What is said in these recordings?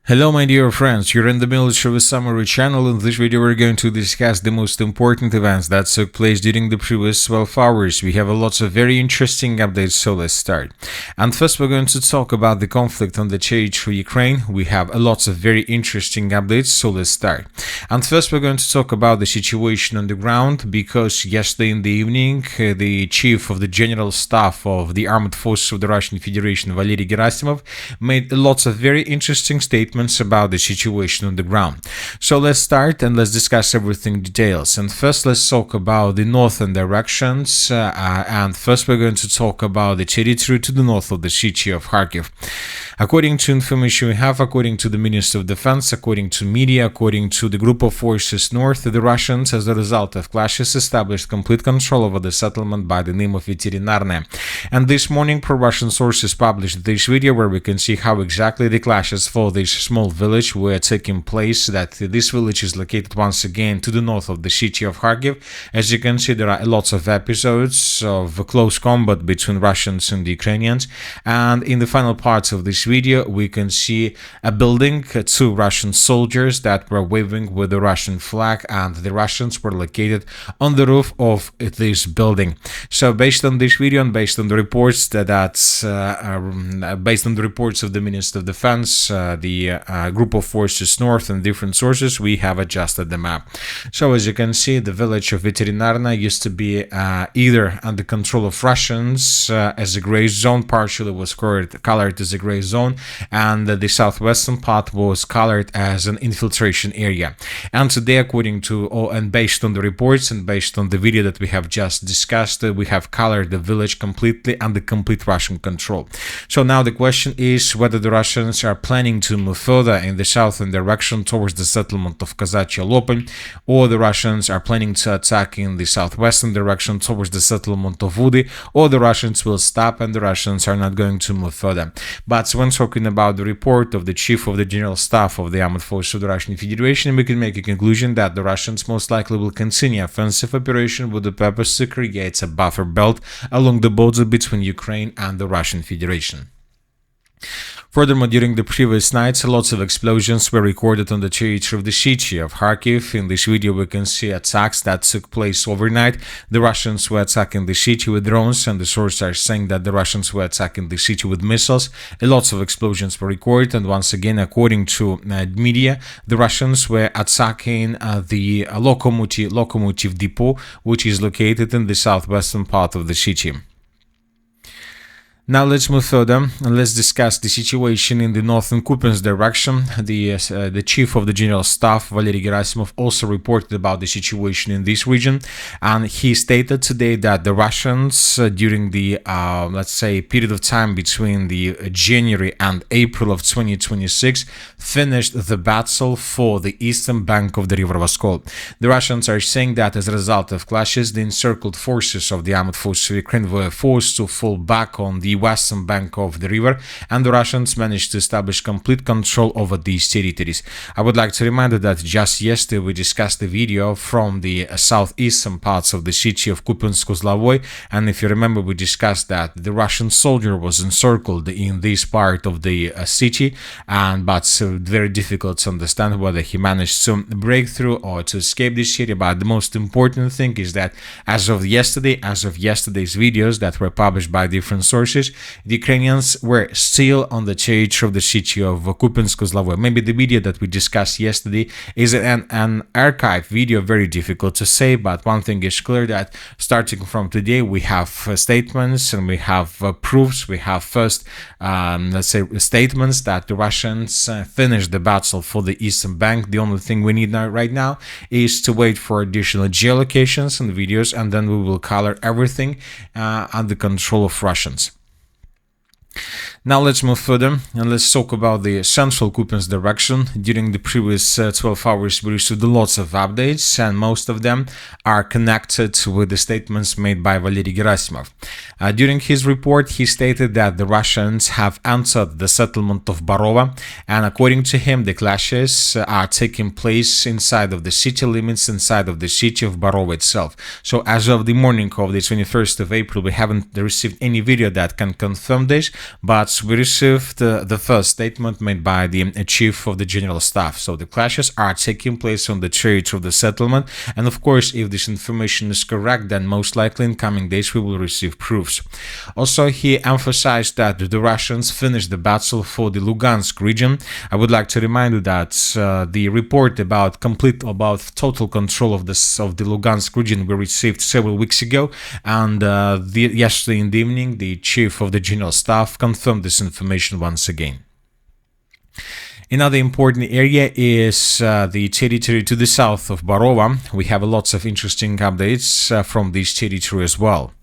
Hello my dear friends, you're in the Military Summary channel. In this video we're going to discuss the most important events that took place during the previous 12 hours. We have lots of very interesting updates, so let's start. And first we're going to talk about the conflict on the territory of Ukraine. We have lots of very interesting updates, so let's start. And first we're going to talk about the situation on the ground, because yesterday in the evening the chief of the general staff of the armed forces of the Russian Federation, Valery Gerasimov, made lots of very interesting statements about the situation on the ground. So let's start and let's discuss everything in details. And first let's talk about the northern directions, and first we're going to talk about the territory to the north of the city of Kharkiv. According to information we have, according to the Minister of Defense, according to media, according to the group of forces north, the Russians, as a result of clashes, established complete control over the settlement by the name of Veterynarne. And this morning pro-Russian sources published this video where we can see how exactly the clashes for this small village were taking place. That this village is located once again to the north of the city of Kharkiv. As you can see, there are lots of episodes of close combat between Russians and the Ukrainians, and in the final parts of this video we can see a building, two Russian soldiers that were waving with the Russian flag, and the Russians were located on the roof of this building. So based on this video and based on the reports based on the reports of the Minister of Defense, the group of forces north, and different sources, we have adjusted the map. So as you can see, the village of Veterynarne used to be either under control of Russians as a gray zone, partially was colored as a gray zone, and the southwestern part was colored as an infiltration area. And today, according to and based on the reports and based on the video that we have just discussed, we have colored the village completely under complete Russian control. So now the question is whether the Russians are planning to move further in the southern direction towards the settlement of Kazachia Lopen, or the Russians are planning to attack in the southwestern direction towards the settlement of Vody, or the Russians will stop and the Russians are not going to move further. But when talking about the report of the chief of the general staff of the armed forces of the Russian Federation, we can make a conclusion that the Russians most likely will continue offensive operation with the purpose to create a buffer belt along the border between Ukraine and the Russian Federation. Furthermore, during the previous nights, lots of explosions were recorded on the territory of the city of Kharkiv. In this video, we can see attacks that took place overnight. The Russians were attacking the city with drones, and the sources are saying that the Russians were attacking the city with missiles. Lots of explosions were recorded, and once again, according to media, the Russians were attacking the locomotive depot, which is located in the southwestern part of the city. Now let's move further and let's discuss the situation in the northern Kupiansk direction. The chief of the general staff, Valery Gerasimov, also reported about the situation in this region, and he stated today that the Russians during the let's say period of time between the January and April of 2026 finished the battle for the eastern bank of the river Oskil. The Russians are saying that as a result of clashes, the encircled forces of the armed forces of Ukraine were forced to fall back on the western bank of the river, and the Russians managed to establish complete control over these territories. I would like to remind you that just yesterday we discussed the video from the southeastern parts of the city of Kupiansk, and if you remember, we discussed that the Russian soldier was encircled in this part of the city, but very difficult to understand whether he managed to break through or to escape this area. But the most important thing is that as of yesterday's videos that were published by different sources, the Ukrainians were still on the territory of the city of Kupiansk. Maybe the video that we discussed yesterday is an archive video, very difficult to say, but one thing is clear, that starting from today we have statements and we have proofs. We have first let's say statements that the Russians finished the battle for the eastern bank. The only thing we need right now is to wait for additional geolocations and videos, and then we will color everything under control of Russians. Now let's move further and let's talk about the central Kupiansk direction. During the previous 12 hours we received lots of updates, and most of them are connected with the statements made by Valery Gerasimov. During his report he stated that the Russians have entered the settlement of Borova, and according to him the clashes are taking place inside of the city limits, inside of the city of Borova itself. So as of the morning of the 21st of April we haven't received any video that can confirm this, but that we received the first statement made by the chief of the general staff. So the clashes are taking place on the territory of the settlement, and of course, if this information is correct, then most likely in coming days we will receive proofs. Also, he emphasized that the Russians finished the battle for the Lugansk region. I would like to remind you that the report about total control of the Lugansk region we received several weeks ago, and yesterday in the evening the chief of the general staff confirmed this information once again. Another important area is the territory to the south of Borova. We have lots of interesting updates from this territory as well.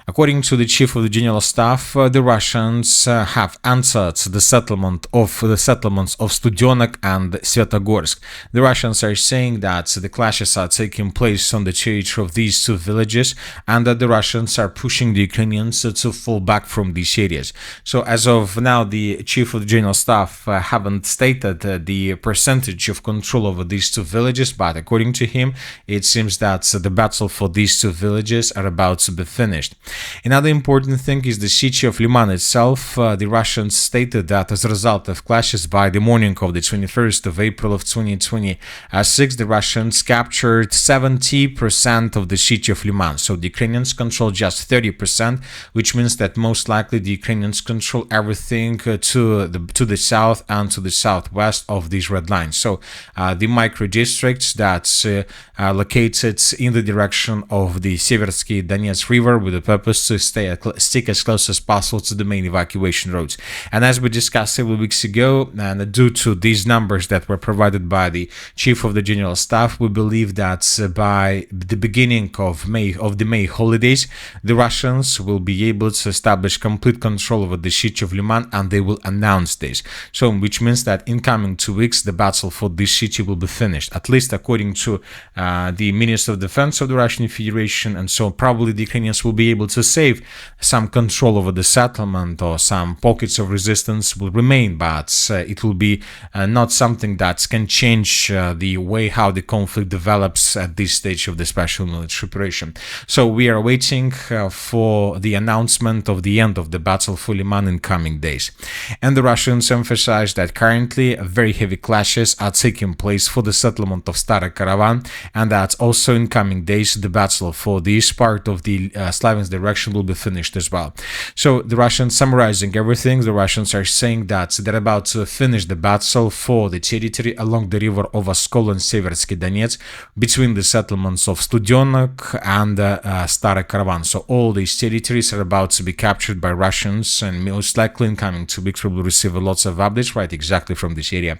According to the chief of the general staff, the Russians have entered the settlements of Studenok and Sviatohirsk. The Russians are saying that the clashes are taking place on the territory of these two villages, and that the Russians are pushing the Ukrainians to fall back from these areas. So as of now, the chief of the general staff haven't stated the percentage of control over these two villages, but according to him, it seems that the battle for these two villages are about to be finished. Another important thing is the city of Lyman itself. The Russians stated that as a result of clashes by the morning of the 21st of April of 2026, the Russians captured 70% of the city of Lyman. So the Ukrainians control just 30%, which means that most likely the Ukrainians control everything to the south and to the southwest of these red lines. So the micro districts that's located in the direction of the Seversky River with the purpose to stick as close as possible to the main evacuation roads. And as we discussed several weeks ago, and due to these numbers that were provided by the chief of the general staff, we believe that by the beginning of the May holidays, the Russians will be able to establish complete control over the city of Lyman, and they will announce this. So, which means that in coming 2 weeks, the battle for this city will be finished, at least according to the Minister of Defense of the Russian Federation. And so probably the Ukrainians will be able to save some control over the settlement, or some pockets of resistance will remain, but it will be not something that can change the way how the conflict develops at this stage of the special military operation. So we are waiting for the announcement of the end of the battle for Lyman in coming days. And the Russians emphasize that currently very heavy clashes are taking place for the settlement of Staryi Karavan, and that also in coming days the battle for this part of the Sloviansk direction will be finished as well. So the Russians, summarizing everything, the Russians are saying that they're about to finish the battle for the territory along the river of Oskil and Seversky Donetsk, between the settlements of Studenok and Staryi Karavan. So all these territories are about to be captured by Russians, and most likely in coming 2 weeks we will receive lots of updates right exactly from this area.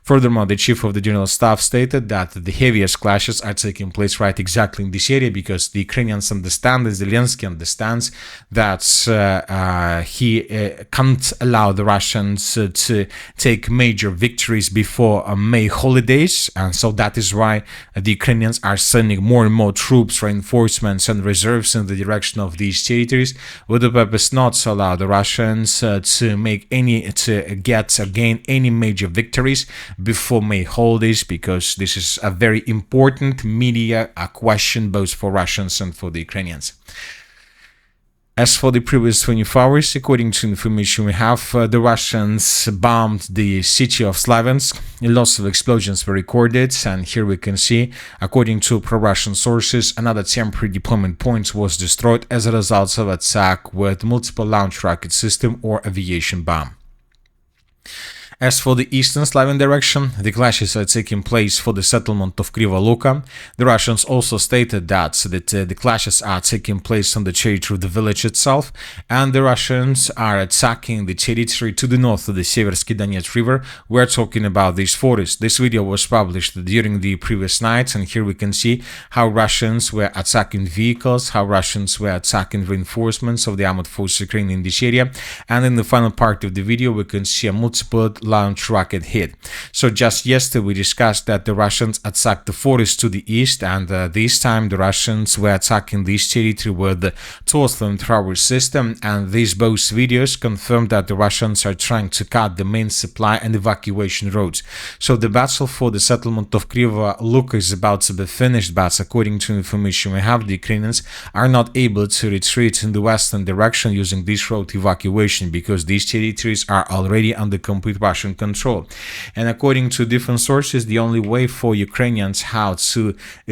Furthermore, the chief of the general staff stated that the heaviest clashes are taking place right exactly in this area, because the Ukrainians understand, and Zelensky understands that he can't allow the Russians to take major victories before May holidays, and so that is why the Ukrainians are sending more and more troops, reinforcements and reserves in the direction of these territories, with the purpose not to allow the Russians to gain any major victories before May holidays, because this is a very important media question both for Russians and for the Ukrainians. As for the previous 24 hours, according to information we have, the Russians bombed the city of Sloviansk. Lots of explosions were recorded, and here we can see, according to pro-Russian sources, another temporary deployment point was destroyed as a result of attack with multiple launch rocket system or aviation bomb. As for the eastern Slavian direction, the clashes are taking place for the settlement of Kryva Luka. The Russians also stated that the clashes are taking place on the territory of the village itself, and the Russians are attacking the territory to the north of the Seversky River. We're talking about this forest. This video was published during the previous night, and here we can see how Russians were attacking vehicles, how Russians were attacking reinforcements of the armored forces Ukraine in this area. And in the final part of the video, we can see a multiple launch rocket hit. So just yesterday we discussed that the Russians attacked the forest to the east, and this time the Russians were attacking this territory with the Toslin tower system, and these both videos confirmed that the Russians are trying to cut the main supply and evacuation roads. So the battle for the settlement of Kryva Luka is about to be finished, but according to information we have, the Ukrainians are not able to retreat in the western direction using this road evacuation because these territories are already under complete Russian control. And according to different sources, the only way for Ukrainians how to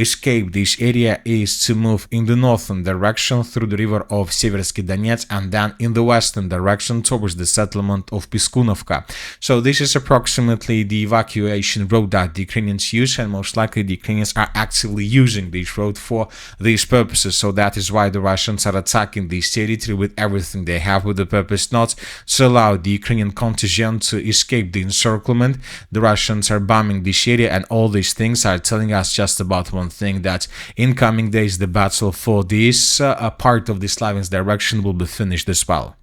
escape this area is to move in the northern direction through the river of Seversky Donets and then in the western direction towards the settlement of Piskunovka. So this is approximately the evacuation road that the Ukrainians use, and most likely the Ukrainians are actively using this road for these purposes. So that is why the Russians are attacking this territory with everything they have, with the purpose not to allow the Ukrainian contingent to escape the encirclement. The Russians are bombing this area, and all these things are telling us just about one thing, that in coming days the battle for this part of the Sloviansk direction will be finished as well.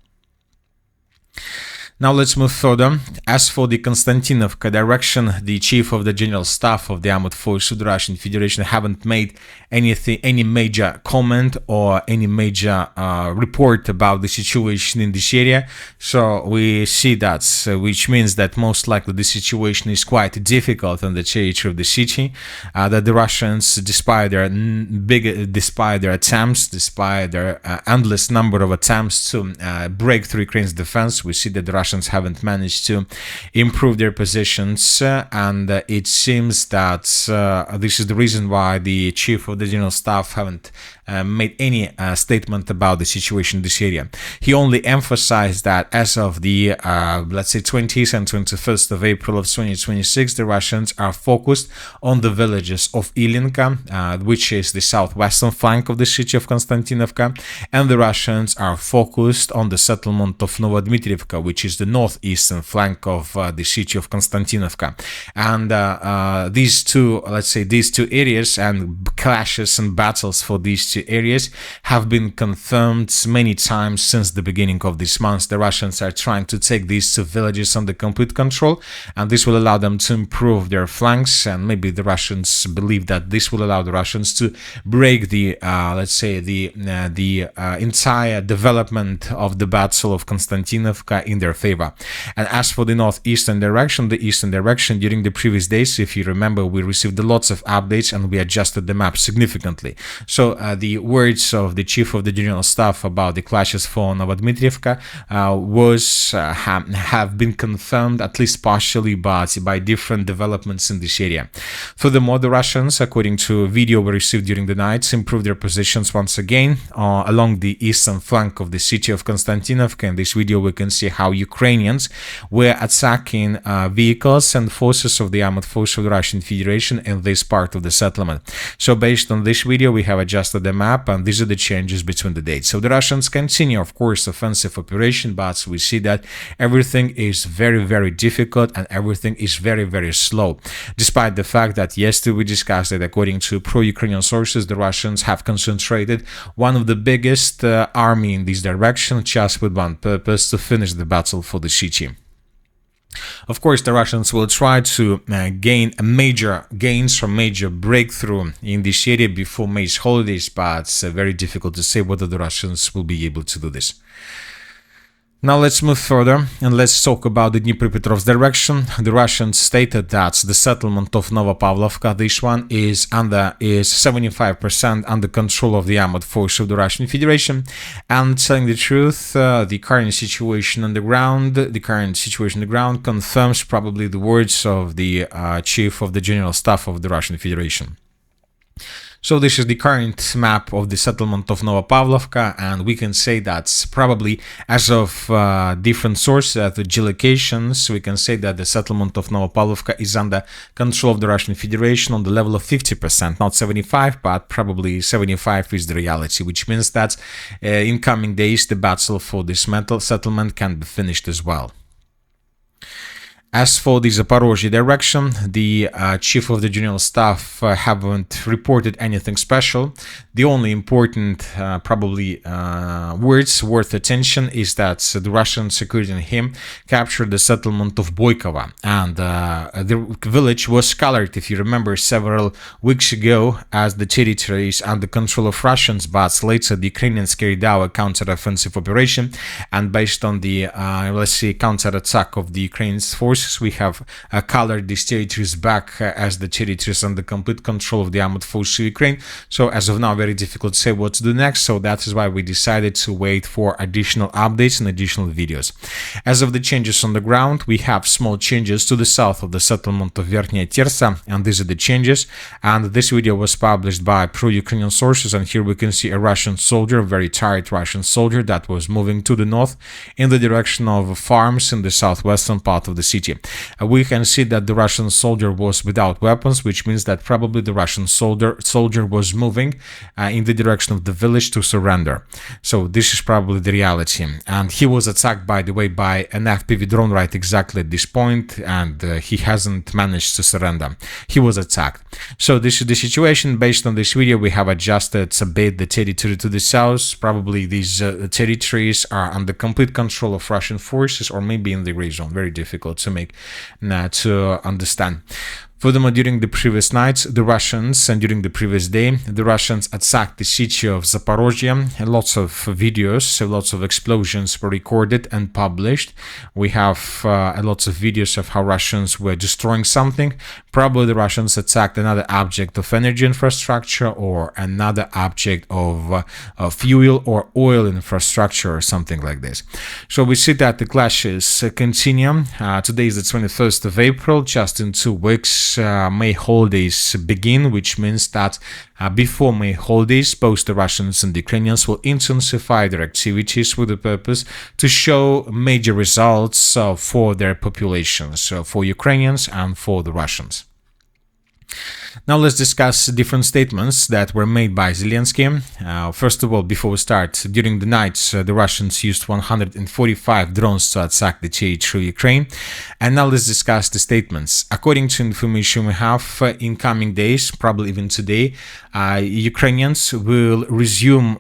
Now let's move further. As for the Kostiantynivka direction, the chief of the general staff of the armed forces of the Russian Federation haven't made any major comment or any major report about the situation in this area. So we see that, which means that most likely the situation is quite difficult in the territory of the city. That the Russians, despite their attempts, despite their endless number of attempts to break through Ukraine's defense, we see that the Russians haven't managed to improve their positions, and it seems that this is the reason why the chief of the general staff haven't made any statement about the situation in this area. He only emphasized that as of the let's say 20th and 21st of April of 2026, the Russians are focused on the villages of Ilinka, which is the southwestern flank of the city of Kostiantynivka, and the Russians are focused on the settlement of Novopavlivka, which is the northeastern flank of the city of Kostiantynivka. And these two areas and clashes and battles for these two areas have been confirmed many times since the beginning of this month. The Russians are trying to take these two villages under complete control, and this will allow them to improve their flanks, and maybe the Russians believe that this will allow the Russians to break the entire development of the battle of Kostiantynivka in their favor. And as for the northeastern direction, during the previous days, if you remember, we received lots of updates and we adjusted the map significantly. So the words of the chief of the general staff about the clashes for Novopavlivka have been confirmed, at least partially, but by different developments in this area. Furthermore, the Russians, according to a video we received during the night, improved their positions once again along the eastern flank of the city of Kostiantynivka. In this video we can see how Ukrainians were attacking vehicles and forces of the armed forces of the Russian Federation in this part of the settlement. So based on this video we have adjusted the map, and these are the changes between the dates. So the Russians continue, of course, offensive operation, but we see that everything is very, very difficult and everything is very, very slow. Despite the fact that yesterday we discussed that according to pro-Ukrainian sources, the Russians have concentrated one of the biggest army in this direction just with one purpose: to finish the battle for the city. Of course, the Russians will try to gain major breakthrough in this area before May's holidays, but it's very difficult to say whether the Russians will be able to do this. Now let's move further and let's talk about the Dnipropetrovsk direction. The Russians stated that the settlement of Novopavlivka, this one is 75% under control of the armed forces of the Russian Federation. And telling the truth, the current situation on the ground confirms probably the words of the chief of the general staff of the Russian Federation. So this is the current map of the settlement of Novopavlivka, and we can say that probably, as of different sources, the geolocations, we can say that the settlement of Novopavlivka is under control of the Russian Federation on the level of 50%, not 75, but probably 75 is the reality, which means that in coming days the battle for this settlement can be finished as well. As for the Zaporizhzhia direction, the chief of the general staff haven't reported anything special. The only important, probably, words worth attention is that the Russians, according to him, captured the settlement of Boykova, and the village was colored, if you remember, several weeks ago as the territory is under control of Russians, but later the Ukrainians carried out a counter-offensive operation, and based on the, let's say, counter-attack of the Ukrainian forces, we have colored these territories back as the territories under complete control of the armed forces of Ukraine. So as of now, very difficult to say what to do next. So that is why we decided to wait for additional updates and additional videos. As of the changes on the ground, we have small changes to the south of the settlement of Verkhnya Tersa, and these are the changes. And this video was published by pro-Ukrainian sources, and here we can see a Russian soldier, a very tired Russian soldier that was moving to the north in the direction of farms in the southwestern part of the city. We can see that the Russian soldier was without weapons, which means that probably the Russian soldier was moving in the direction of the village to surrender. So this is probably the reality. And he was attacked, by the way, by an FPV drone right exactly at this point, and he hasn't managed to surrender. He was attacked. So this is the situation. Based on this video, we have adjusted a bit the territory to the south. Probably these territories are under complete control of Russian forces, or maybe in the gray zone. Very difficult to make to understand. Furthermore, during the previous nights, the Russians, and during the previous day, the Russians attacked the city of Zaporizhzhia. Lots of videos, lots of explosions were recorded and published. We have lots of videos of how Russians were destroying something. Probably the Russians attacked another object of energy infrastructure, or another object of fuel or oil infrastructure, or something like this. So we see that the clashes continue. Today is the 21st of April, just in 2 weeks. May holidays begin, which means that before May holidays, both the Russians and the Ukrainians will intensify their activities with the purpose to show major results for their populations, for Ukrainians and for the Russians. Now let's discuss different statements that were made by Zelensky. First of all, before we start, during the night, the Russians used 145 drones to attack the territory of Ukraine. And now let's discuss the statements. According to information we have, in coming days, probably even today, Ukrainians will resume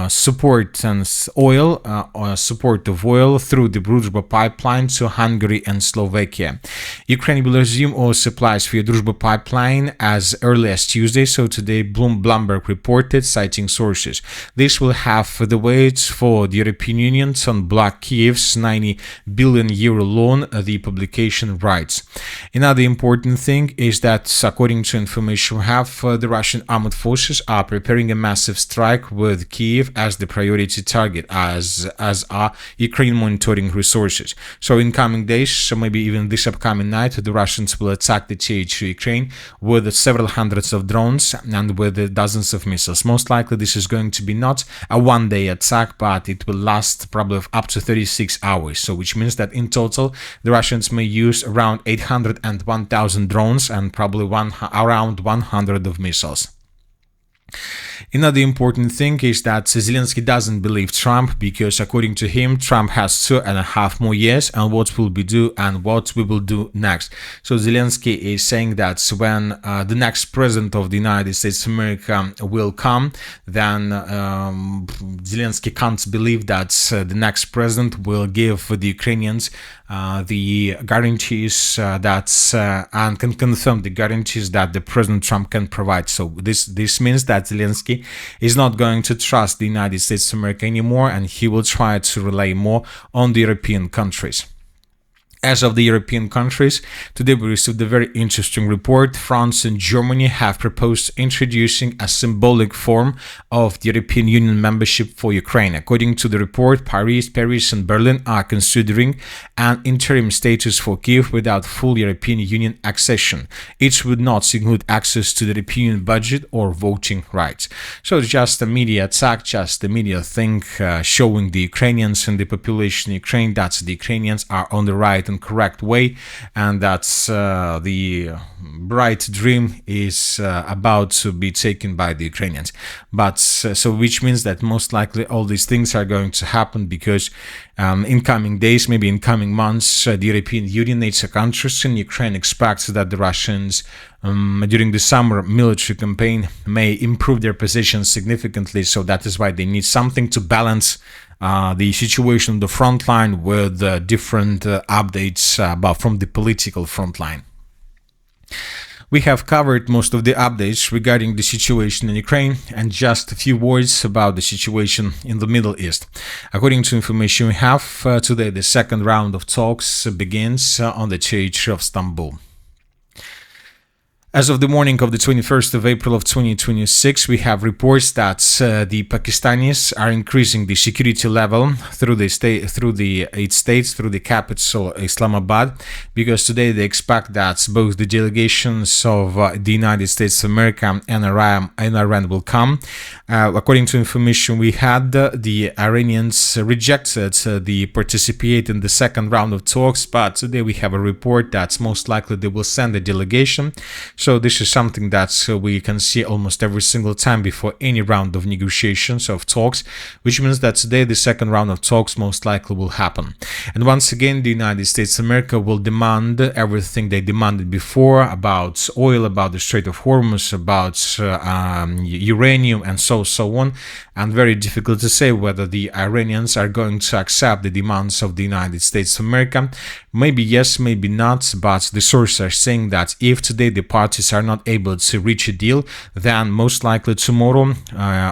support and support of oil through the Druzhba pipeline to Hungary and Slovakia. Ukraine will resume oil supplies via Druzhba pipeline as early as Tuesday. So today, Bloomberg reported, citing sources. This will have the weight for the European Union to unblock Kiev's 90 billion euro loan, the publication writes. Another important thing is that, according to information we have, the Russian armed forces are preparing a massive strike with Kiev as the priority target, as are Ukraine monitoring resources. So in coming days, so maybe even this upcoming night, the Russians will attack the territory of Ukraine with several hundreds of drones and with dozens of missiles. Most likely this is going to be not a one-day attack, but it will last probably up to 36 hours. So which means that in total, the Russians may use around 800 and 1,000 drones and probably around 100 of missiles. Another important thing is that Zelensky doesn't believe Trump, because according to him, Trump has 2.5 more years, and what will be do and what we will do next. So Zelensky is saying that when the next president of the United States of America will come, then Zelensky can't believe that the next president will give the Ukrainians the guarantees and can confirm the guarantees that the President Trump can provide. So this means that Zelensky is not going to trust the United States of America anymore, and he will try to rely more on the European countries. As of the European countries, today we received a very interesting report. France and Germany have proposed introducing a symbolic form of the European Union membership for Ukraine. According to the report, Paris and Berlin are considering an interim status for Kiev without full European Union accession. It would not include access to the European Union budget or voting rights. So it's just a media attack, just a media thing showing the Ukrainians and the population in Ukraine that the Ukrainians are on the right and correct way, and that's the bright dream is about to be taken by the Ukrainians. But so which means that most likely all these things are going to happen because in coming days, maybe in coming months, the European Union, NATO countries, and Ukraine expects that the Russians during the summer military campaign may improve their position significantly. So that is why they need something to balance the situation on the front line with different updates from the political front line. We have covered most of the updates regarding the situation in Ukraine, and just a few words about the situation in the Middle East. According to information we have, today the second round of talks begins on the territory of Istanbul. As of the morning of the 21st of April of 2026, we have reports that the Pakistanis are increasing the security level through the 8 states, through the capital Islamabad, because today they expect that both the delegations of the United States of America and Iran will come. According to information we had, the Iranians rejected the participate in the second round of talks, but today we have a report that most likely they will send a delegation. So this is something that we can see almost every single time before any round of negotiations, of talks, which means that today the second round of talks most likely will happen. And once again, the United States of America will demand everything they demanded before about oil, about the Strait of Hormuz, about uranium, and so on. And very difficult to say whether the Iranians are going to accept the demands of the United States of America. Maybe yes, maybe not, but the sources are saying that if today the parties are not able to reach a deal, then most likely tomorrow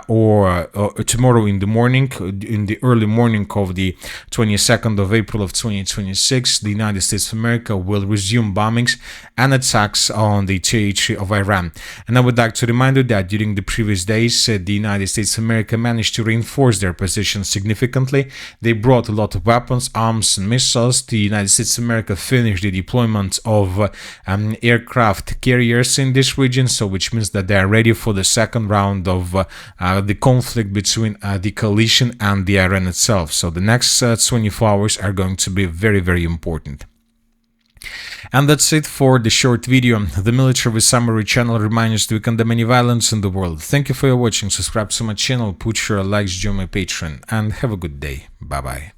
or tomorrow in the morning, in the early morning of the 22nd of April of 2026, the United States of America will resume bombings and attacks on the territory of Iran. And I would like to remind you that during the previous days, the United States of America managed to reinforce their position significantly. They brought a lot of weapons, arms, and missiles. The United States of America finished the deployment of aircraft carriers in this region, so which means that they are ready for the second round of the conflict between the coalition and the Iran itself. So the next 24 hours are going to be very, very important. And that's it for the short video. The Military Summary channel reminds you to condemn any violence in the world. Thank you for your watching. Subscribe to my channel, put your likes, join my Patreon, and have a good day. Bye bye.